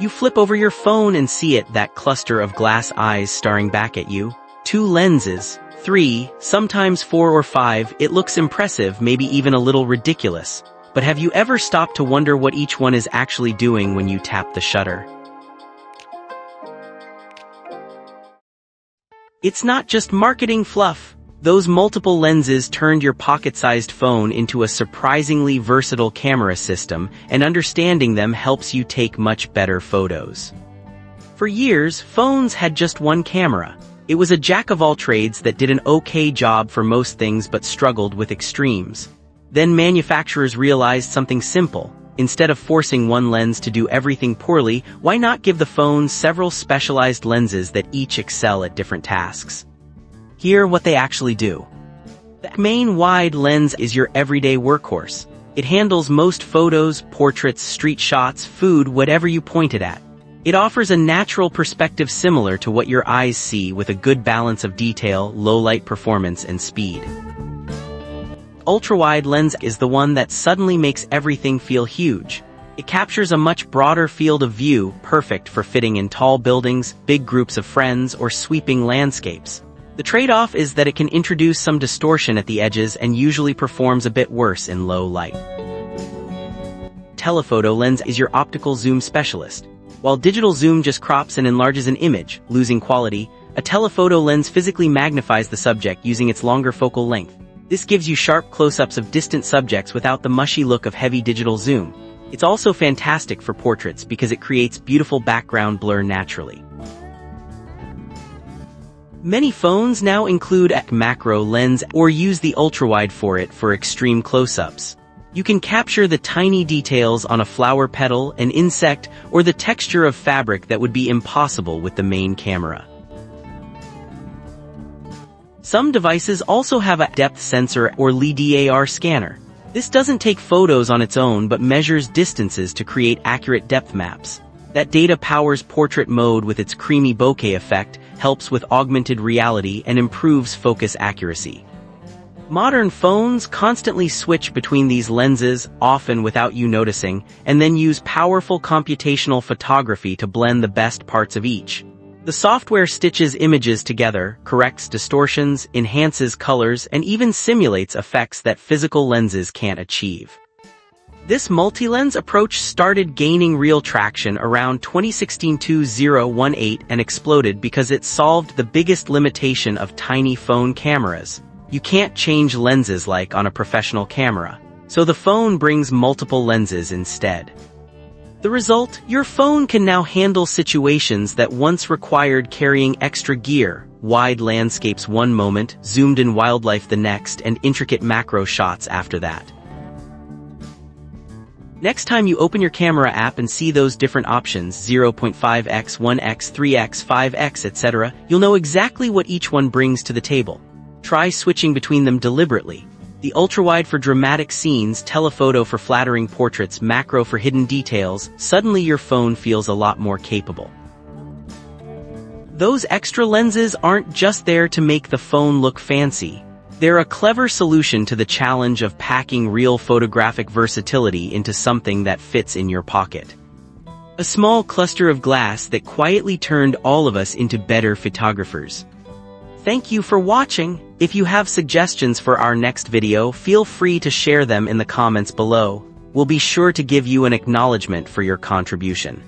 You flip over your phone and see it, that cluster of glass eyes staring back at you. 2 lenses, 3, sometimes 4 or 5, it looks impressive, maybe even a little ridiculous. But have you ever stopped to wonder what each one is actually doing when you tap the shutter? It's not just marketing fluff. Those multiple lenses turned your pocket-sized phone into a surprisingly versatile camera system, and understanding them helps you take much better photos. For years, phones had just one camera. It was a jack-of-all-trades that did an okay job for most things but struggled with extremes. Then manufacturers realized something simple. Instead of forcing one lens to do everything poorly, why not give the phone several specialized lenses that each excel at different tasks? Here, what they actually do. The main wide lens is your everyday workhorse. It handles most photos, portraits, street shots, food, whatever you point it at. It offers a natural perspective similar to what your eyes see, with a good balance of detail, low light performance, and speed. Ultra-wide lens is the one that suddenly makes everything feel huge. It captures a much broader field of view, perfect for fitting in tall buildings, big groups of friends, or sweeping landscapes. The trade-off is that it can introduce some distortion at the edges and usually performs a bit worse in low light. Telephoto lens is your optical zoom specialist. While digital zoom just crops and enlarges an image, losing quality, a telephoto lens physically magnifies the subject using its longer focal length. This gives you sharp close-ups of distant subjects without the mushy look of heavy digital zoom. It's also fantastic for portraits because it creates beautiful background blur naturally. Many phones now include a macro lens or use the ultrawide for it for extreme close-ups. You can capture the tiny details on a flower petal, an insect, or the texture of fabric that would be impossible with the main camera. Some devices also have a depth sensor or LiDAR scanner. This doesn't take photos on its own but measures distances to create accurate depth maps. That data powers portrait mode with its creamy bokeh effect, helps with augmented reality, and improves focus accuracy. Modern phones constantly switch between these lenses, often without you noticing, and then use powerful computational photography to blend the best parts of each. The software stitches images together, corrects distortions, enhances colors, and even simulates effects that physical lenses can't achieve. This multi-lens approach started gaining real traction around 2016-2018 and exploded because it solved the biggest limitation of tiny phone cameras. You can't change lenses like on a professional camera, so the phone brings multiple lenses instead. The result? Your phone can now handle situations that once required carrying extra gear, wide landscapes one moment, zoomed-in wildlife the next, and intricate macro shots after that. Next time you open your camera app and see those different options, 0.5x, 1x, 3x, 5x, etc., you'll know exactly what each one brings to the table. Try switching between them deliberately. The ultrawide for dramatic scenes, telephoto for flattering portraits, macro for hidden details. Suddenly your phone feels a lot more capable. Those extra lenses aren't just there to make the phone look fancy. They're a clever solution to the challenge of packing real photographic versatility into something that fits in your pocket. A small cluster of glass that quietly turned all of us into better photographers. Thank you for watching. If you have suggestions for our next video, feel free to share them in the comments below. We'll be sure to give you an acknowledgement for your contribution.